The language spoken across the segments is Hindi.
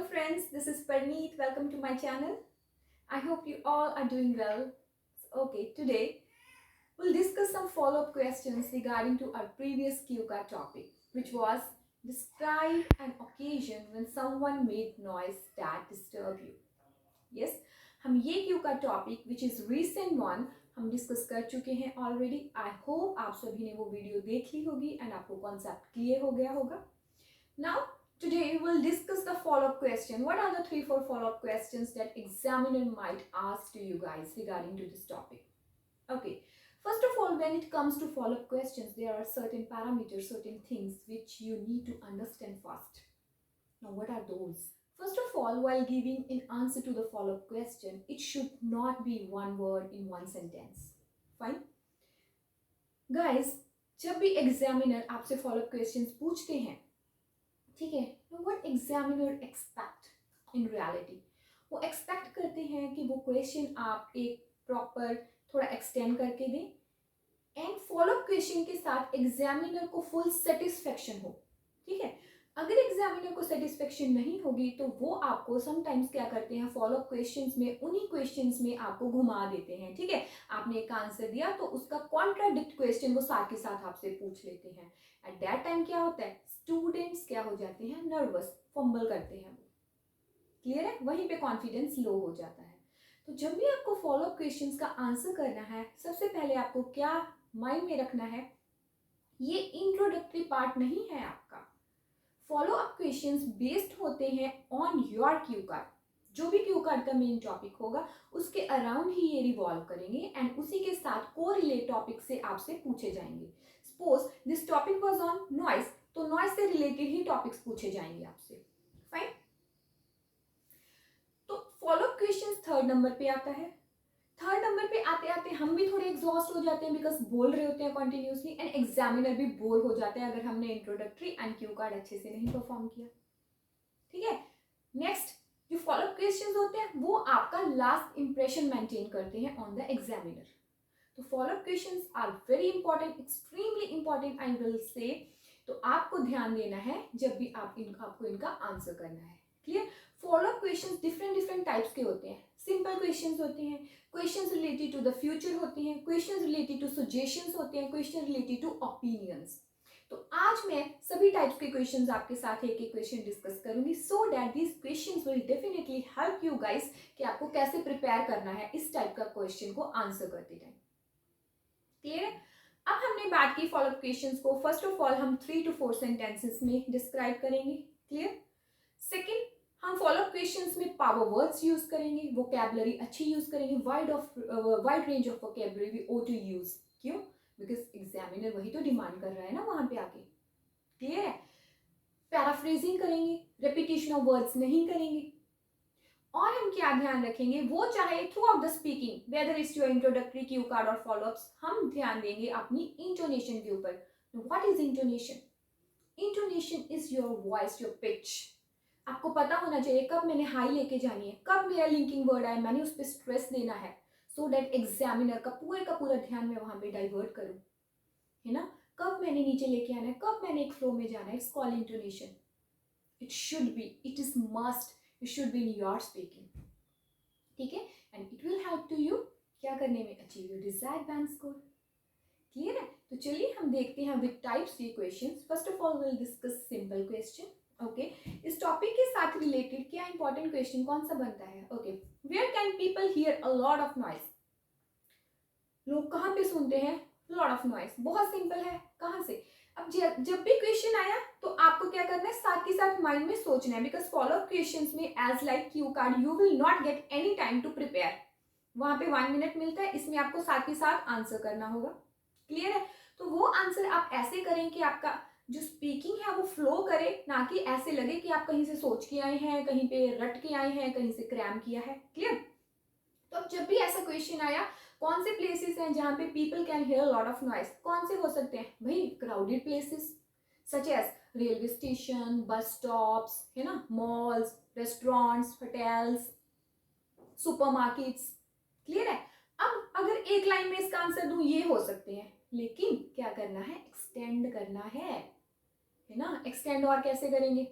Hello friends, this is Parneet. Welcome to my channel. I hope you all are doing well. Okay, today we'll discuss some follow-up questions regarding to our previous cue card topic, which was describe an occasion when someone made noise that disturbed you. Yes, हम ये क्यू का topic which is recent one हम डिस्कस कर चुके हैं ऑलरेडी. आई होप आप सभी ने वो वीडियो देख ली होगी एंड आपको कॉन्सेप्ट क्लियर हो गया होगा. Now, today we will discuss the follow-up question. What are the 3-4 follow-up questions that examiner might ask to you guys regarding to this topic? Okay. First of all, when it comes to follow-up questions, there are certain parameters, certain things which you need to understand first. Now, what are those? First of all, while giving an answer to the follow-up question, it should not be one word in one sentence. Fine? Guys, जब भी एग्जामिनर आपसे फॉलोअप क्वेश्चंस पूछते हैं, ठीक है, what examiner expect in reality, वो एक्सपेक्ट करते हैं कि वो क्वेश्चन आप एक प्रॉपर थोड़ा एक्सटेंड करके दें एंड फॉलोअप क्वेश्चन के साथ एग्जामिनर को फुल सेटिस्फेक्शन हो. ठीक है, अगर एग्जामिनर को सेटिस्फेक्शन नहीं होगी तो वो आपको समटाइम्स क्या करते हैं, फॉलोअप क्वेश्चंस में उन्हीं क्वेश्चंस में आपको घुमा देते हैं. ठीक है, आपने एक आंसर दिया तो उसका कॉन्ट्राडिक्ट क्वेश्चन वो साथ के साथ आपसे पूछ लेते हैं. एट दैट टाइम क्या होता है, स्टूडेंट्स क्या हो जाते हैं, नर्वस, फंबल करते हैं. क्लियर है, वहीं पे कॉन्फिडेंस लो हो जाता है. तो जब भी आपको फॉलोअप क्वेश्चंस का आंसर करना है, सबसे पहले आपको क्या माइंड में रखना है, ये इंट्रोडक्टरी पार्ट नहीं है आपका. फॉलो अप क्वेश्चंस बेस्ड होते हैं ऑन योर क्यू कार्ड. जो भी क्यू कार्ड का मेन टॉपिक होगा उसके अराउंड ही ये रिवॉल्व करेंगे एंड उसी के साथ कोरिलेट टॉपिक से आपसे पूछे जाएंगे. Suppose this topic was on noise, तो नॉइस से रिलेटेड ही टॉपिक्स पूछे जाएंगे आपसे. फाइन. तो follow up questions third number पे आता है. थर्ड नंबर पे आते आते हम भी थोड़े एग्जॉस्ट हो जाते हैं बिकॉज बोल रहे होते हैं कंटिन्यूसली एंड एग्जामिनर भी बोर हो जाते हैं अगर हमने इंट्रोडक्टरी एंड क्यू कार्ड अच्छे से नहीं परफॉर्म किया. ठीक है, नेक्स्ट जो फॉलोअप क्वेश्चंस होते हैं वो आपका लास्ट इंप्रेशन मेंटेन करते हैं ऑन द एग्जामिनर. तो follow up questions are very important, extremely important I will say. तो आपको ध्यान देना है जब भी आपको इनका आंसर करना है. Clear. Follow up questions different types के होते हैं. सिंपल क्वेश्चंस होते हैं, questions related to the future होते हैं, क्वेश्चंस रिलेटेड टू सजेशंस होते हैं, क्वेश्चन रिलेटेड टू ओपिनियंस. तो आज मैं सभी टाइप्स के क्वेश्चंस आपके साथ एक एक क्वेश्चन डिस्कस करूंगी so that these questions will definitely help you guys कि आपको कैसे प्रिपेयर करना है इस टाइप का क्वेश्चन को आंसर करते टाइम. क्लियर है. अब हमने बात की फॉलोअप क्वेश्चंस को. फर्स्ट ऑफ ऑल हम 3 to 4 सेंटेंसेस में डिस्क्राइब करेंगे. क्लियर. सेकेंड, हम फॉलोअप क्वेश्चंस में पावर वर्ड्स यूज करेंगे, वोकैबुलरी अच्छी यूज करेंगे, wide range of vocabulary we ought to use. क्यों? बिकॉज एग्जामिनर वही तो डिमांड कर रहा है ना वहां पे आके. क्लियर है. पैराफ्रेजिंग करेंगे, रेपिटेशन ऑफ वर्ड्स नहीं करेंगे. और हम क्या ध्यान रखेंगे, वो चाहे throughout the speaking whether is your introductory cue card और फॉलोअप्स, हम ध्यान देंगे अपनी इंटोनेशन के ऊपर. What is intonation? Intonation is your voice, your pitch. आपको पता होना चाहिए कब मैंने हाई लेके जानी है, कब मेरा लिंकिंग वर्ड आए मैंने उस पर स्ट्रेस देना है सो दैट एग्जामिनर का पूरा ध्यान मैं वहां पे डाइवर्ट करूं. है ना, कब मैंने नीचे लेके आना है, कब मैंने एक फ्लो में जाना है. It's called intonation. It should be, it is must, it should be in your speaking. ठीक है, and it will help to you क्या करने में, achieve your desired band score. Clear है. तो चलिए हम देखते हैं विद टाइप्स ये questions. First of all will discuss simple question. Okay, इस टॉपिक के साथ रिलेटेड क्या इंपॉर्टेंट क्वेश्चन कौन सा बनता है. Okay, where can people hear a lot of noise. लोग कहाँ पे सुनते हैं लॉट ऑफ नॉइज. बहुत सिंपल है, कहाँ से. अब जब भी क्वेश्चन आया तो आपको क्या करना है, साथ के साथ माइंड में सोचना है बिकॉज फॉलोअप क्वेश्चंस में as like cue card you will not get any time to prepare. वहां पे 1 मिनट मिलता है, इसमें आपको साथ के साथ आंसर करना होगा. क्लियर है. तो वो आंसर आप ऐसे करें कि आपका जो स्पीकिंग है वो फ्लो करे, ना कि ऐसे लगे कि आप कहीं से सोच के आए हैं, कहीं पे रट के आए हैं, कहीं से क्रैम किया है. क्लियर. तो अब जब भी ऐसा क्वेश्चन आया, कौन से प्लेसेस हैं जहां पे people can hear lot of noise, कौन से हो सकते हैं भाई, crowded places such as railway station, bus stops, है ना, malls, restaurants, hotels, supermarkets. Clear है. अब अगर एक लाइन में इसका आंसर दूं, ये हो सकते हैं, लेकिन क्या करना है, एक्सटेंड करना है ना. एक्सटेंड और कैसे करेंगे,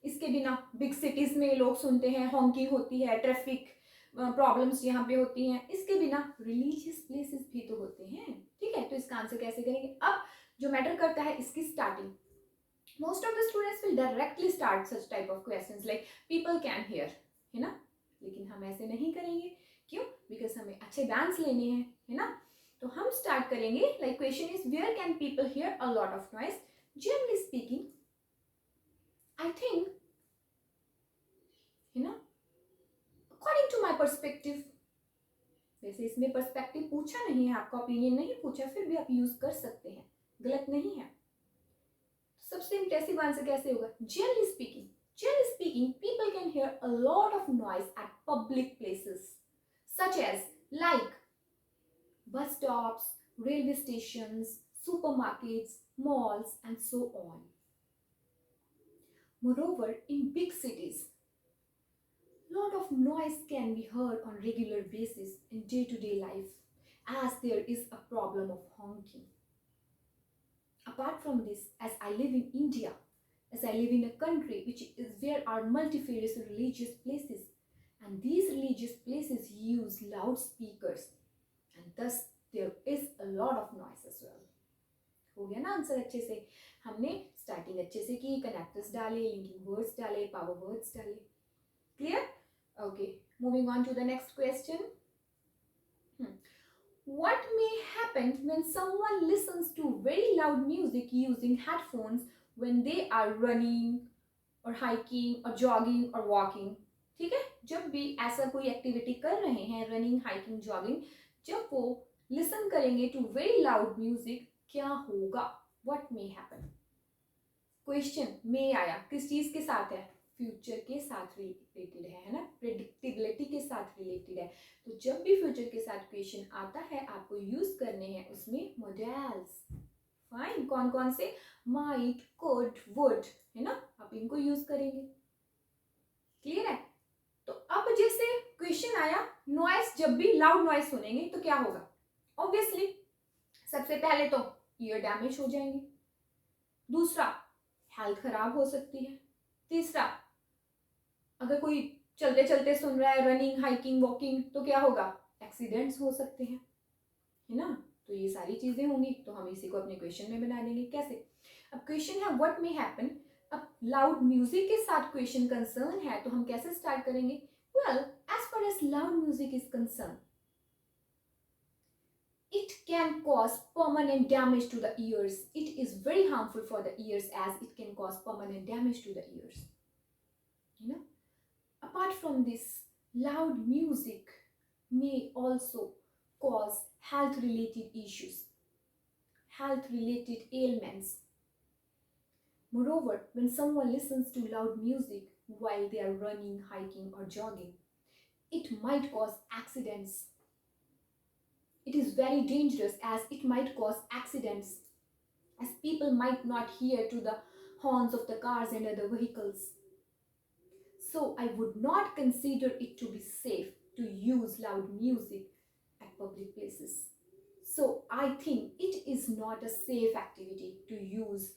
इसके बिना बिग सिटीज में लोग सुनते हैं हॉन्किंग होती है, ट्रैफिक प्रॉब्लम्स यहाँ पे होती हैं, इसके बिना रिलीजियस प्लेसेस भी तो होते हैं, ठीक है। तो इसका आंसर कैसे करेंगे? अब जो मैटर करता है इसकी starting. Most of the students will directly start such type of questions like people can here, है ना, लेकिन हम ऐसे नहीं करेंगे। क्यों? बिकॉज हमें अच्छे बैंड्स लेने हैं, है ना। तो हम स्टार्ट करेंगे like question is where can people hear a lot of noise. Generally speaking I think, है ना, अकॉर्डिंग टू माई पर्सपेक्टिव, वैसे इसमें पर्सपेक्टिव पूछा नहीं है, आपका ओपिनियन नहीं पूछा, फिर भी आप यूज कर सकते हैं, गलत नहीं है। सबसे इम्प्रेसिव आंसर कैसे होगा? Generally speaking people can hear a lot of noise at public places such as like bus stops, railway stations, supermarkets, malls and so on. Moreover, in big cities, lot of noise can be heard on regular basis in day-to-day life as there is a problem of honking. Apart from this, as I live in India, as I live in a country which is where are multifarious religious places, and these religious places use loudspeakers, and thus there is a lot of noise as well. हो गया ना आंसर अच्छे से? हमने स्टार्टिंग अच्छे से की, कनेक्टर्स डाले, लिंकिंग वर्ड्स डाले, पावर वर्ड्स डाले। Clear? Okay, moving on to the next question. What may happen when someone listens to very loud music using headphones when they are running or hiking or jogging or walking? ठीक है, जब भी ऐसा कोई एक्टिविटी कर रहे हैं, रनिंग, हाइकिंग, जॉगिंग, जब वो लिसन करेंगे टू वेरी लाउड म्यूजिक, क्या होगा? What may happen? क्वेश्चन में आया, किस चीज के साथ है? फ्यूचर के साथ रिलेटेड है ना, प्रेडिक्टेबिलिटी के साथ रिलेटेड है। तो जब भी फ्यूचर के साथ क्वेश्चन आता है, आपको यूज करने हैं उसमें मॉडल्स। फाइन, कौन कौन से? माइट, कुड, वुड, है ना, आप इनको यूज करेंगे। क्लियर है? तो अब जैसे क्वेश्चन आया नॉइस, जब भी लाउड नॉइस सुनेंगे तो क्या होगा? ऑब्वियसली सबसे पहले तो ईयर डैमेज हो जाएंगे, दूसरा हेल्थ खराब हो सकती है, तीसरा अगर कोई चलते चलते सुन रहा है, रनिंग, हाइकिंग, वॉकिंग, तो क्या होगा? एक्सीडेंट्स हो सकते हैं, है ना। तो ये सारी चीजें होंगी, तो हम इसी को अपने क्वेश्चन में बना देंगे। कैसे? अब क्वेश्चन है व्हाट मे हैपन, अब लाउड म्यूजिक के साथ क्वेश्चन कंसर्न है, तो हम कैसे स्टार्ट करेंगे? Well, as far as loud music is concerned, it can cause permanent damage to the ears. It is very harmful for the ears as it can cause permanent damage to the ears. You know? Apart from this, loud music may also cause health-related issues, health-related ailments. Moreover, when someone listens to loud music while they are running, hiking or jogging, it might cause accidents. It is very dangerous as it might cause accidents, as people might not hear to the horns of the cars and other vehicles. So I would not consider it to be safe to use loud music at public places. So I think it is not a safe activity to use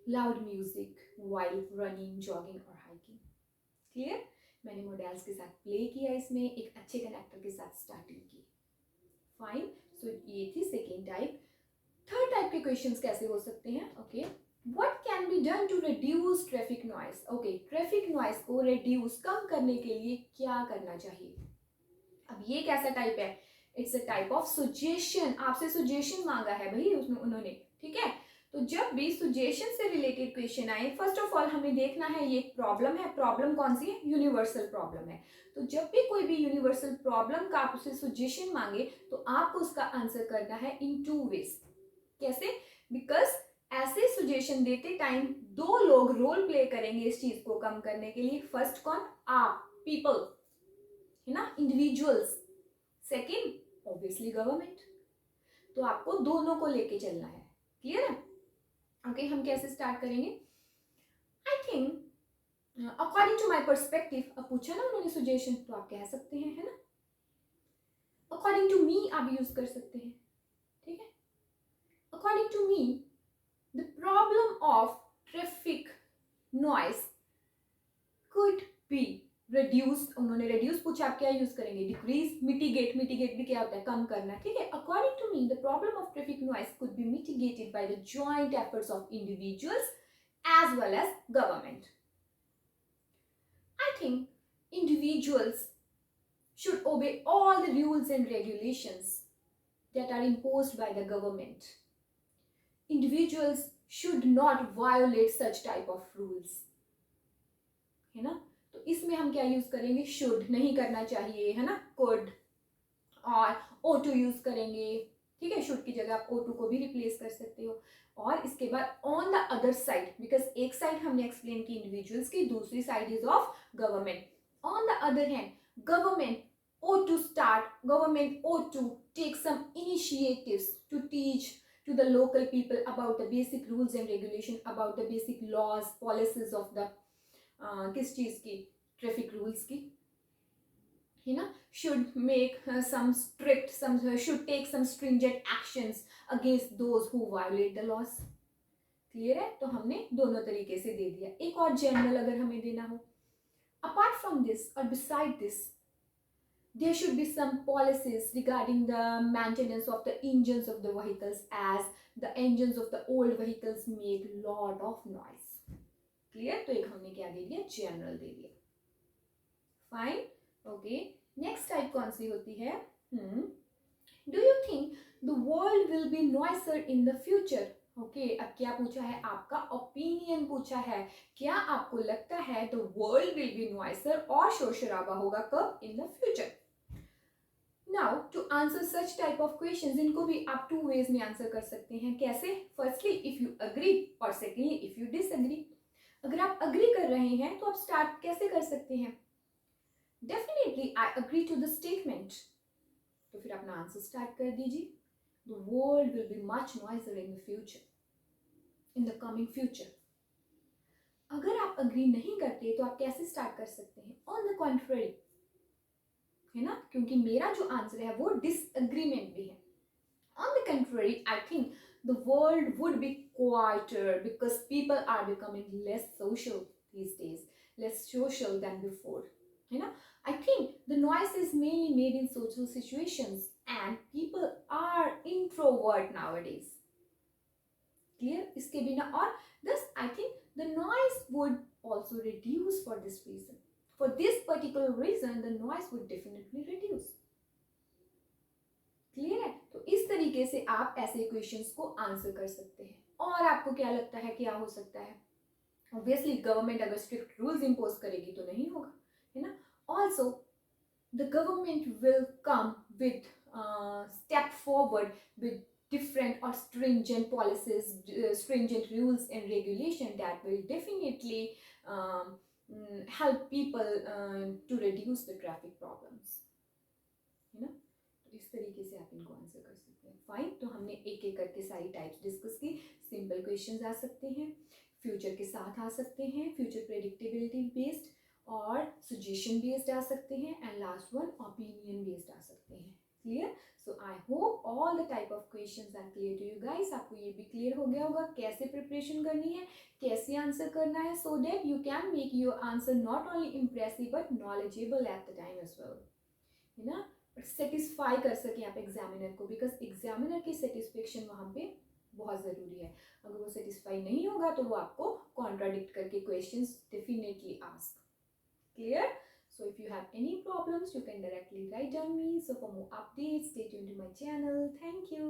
loud music while running, jogging or hiking. Clear? मैंने मॉडल्स के साथ प्ले किया, इसमें एक अच्छे कनेक्टर के साथ स्टार्टिंग की। फाइन, सो ये थी सेकेंड टाइप। थर्ड टाइप के क्वेश्चंस कैसे हो सकते हैं? Okay, what can be done to reduce traffic noise? Okay, traffic noise को रिड्यूस, कम करने के लिए क्या करना चाहिए? अब ये कैसा टाइप है? It's a type of suggestion. आपसे सजेशन मांगा है भाई उन्होंने, ठीक है। तो जब भी सजेशन से रिलेटेड क्वेश्चन आए, फर्स्ट ऑफ ऑल हमें देखना है ये प्रॉब्लम है, प्रॉब्लम कौन सी है? यूनिवर्सल प्रॉब्लम है। तो जब भी कोई भी यूनिवर्सल प्रॉब्लम का आपसे सजेशन मांगे, तो आपको उसका आंसर करना है इन 2 वेज। कैसे? बिकॉज ऐसे सजेशन देते टाइम 2 लोग रोल प्ले करेंगे इस चीज को कम करने के लिए। फर्स्ट कौन? आप, पीपल, है ना, इंडिविजुअल्स। Second obviously government. तो आपको दोनों को लेके चलना है। क्लियर है? ओके, हम कैसे स्टार्ट करेंगे? I think according to my perspective, अब पूछा ना उन्होंने सजेशन, तो आप कह सकते हैं, है ना। अकॉर्डिंग टू मी आप यूज कर सकते हैं, ठीक है। According to me, the problem of traffic noise could be reduced. उन्होंने reduce पूछा, आप क्या यूज करेंगे? decrease. mitigate, mitigate भी क्या होता है? कम करना, ठीक है? according to me the problem of traffic noise could be mitigated by the joint efforts of individuals as well as government. I think individuals should obey all the rules and regulations that are imposed by the government. Individuals should not violate such type of rules. है ना? तो इसमें हम क्या यूज करेंगे? शुड, नहीं करना चाहिए, है ना? कुड, और O2 यूज करेंगे, ठीक है? शुड की जगह आप O2 को भी रिप्लेस कर सकते हो. और इसके बाद on the other side, because एक साइड हमने एक्सप्लेन की इंडिविजुअल्स की, दूसरी side is of government. On the other hand government ought to take some initiatives to teach to the local people about the basic rules and regulation, about the basic laws, policies of the किस चीज की? ट्रैफिक रूल्स की, है ना? should make some strict, should take some stringent actions against those who violate the laws. Clear है? तो हमने दोनों तरीके से दे दिया. एक और जनरल अगर हमें देना हो, apart from this or beside this, there should be some policies regarding the maintenance of the engines of the vehicles, as the engines of the old vehicles make lot of noise. Clear? तो एक हमने क्या दे दिया? जनरल दे दिया. Fine, okay. नेक्स्ट टाइप कौन सी होती है? Do you think the world will be noisier in the future? Okay, अब क्या पूछा है? आपका ओपिनियन पूछा है. क्या आपको लगता है the world will be noisier और शोर शराबा होगा कब? In the future. Now to answer such type of questions, इनको भी आप टू वेज में आंसर कर सकते हैं. कैसे? फर्स्टली इफ यू अग्री, और सेकेंडली इफ यू डिसअग्री. अगर आप अग्री कर रहे हैं तो आप स्टार्ट कैसे कर सकते हैं? Definitely I agree to the statement. तो फिर अपना आंसर स्टार्ट कर दीजिए. The world will be much noisier in the future, in the coming future. अगर आप अग्री नहीं करते तो आप कैसे स्टार्ट कर सकते हैं? ऑन द कॉन्ट्ररी, है ना? क्योंकि मेरा जो आंसर है वो डिसएग्रीमेंट भी है. On the country I think the world would be quieter because people are becoming less social these days, less social than before, you know. I think the noise is mainly made in social situations and people are introvert nowadays. Clear? इसके बिना, और thus I think the noise would also reduce for this reason. For this particular reason the noise would definitely reduce. Clear है? तो इस तरीके से आप ऐसे क्वेश्चंस को आंसर कर सकते हैं. और आपको क्या लगता है क्या हो सकता है? ऑब्वियसली गवर्नमेंट अगर स्ट्रिक्ट रूल्स इंपोज करेगी तो नहीं होगा, है ना? Also the government will come with step forward with different or stringent policies, stringent rules and regulation that will definitely help people to reduce the traffic problems, है ना? इस तरीके से आप इनको आंसर कर सकते हैं. फाइन, तो हमने एक एक करके सारी टाइप्स डिस्कस की. सिंपल क्वेश्चंस आ सकते हैं, फ्यूचर के साथ आ सकते हैं, फ्यूचर प्रेडिक्टेबिलिटी बेस्ड और सजेशन बेस्ड आ सकते हैं, and last one opinion based आ सकते हैं. Clear? So I hope all the type of questions are clear to you guys. आपको ये भी क्लियर हो गया होगा कैसे प्रिपरेशन करनी है, कैसे आंसर करना है, so that you can make your answer not only impressive but knowledgeable at the time as well, है ना? सेटिस्फाई कर सके आप एग्जामिनर को, बिकॉज एग्जामिनर की सेटिस्फेक्शन वहाँ पे बहुत ज़रूरी है. अगर वो सेटिस्फाई नहीं होगा तो वो आपको कॉन्ट्राडिक्ट करके questions definitely ask. Clear? So if you have any problems you can directly write down me. So for more updates stay tuned to my channel. Thank you.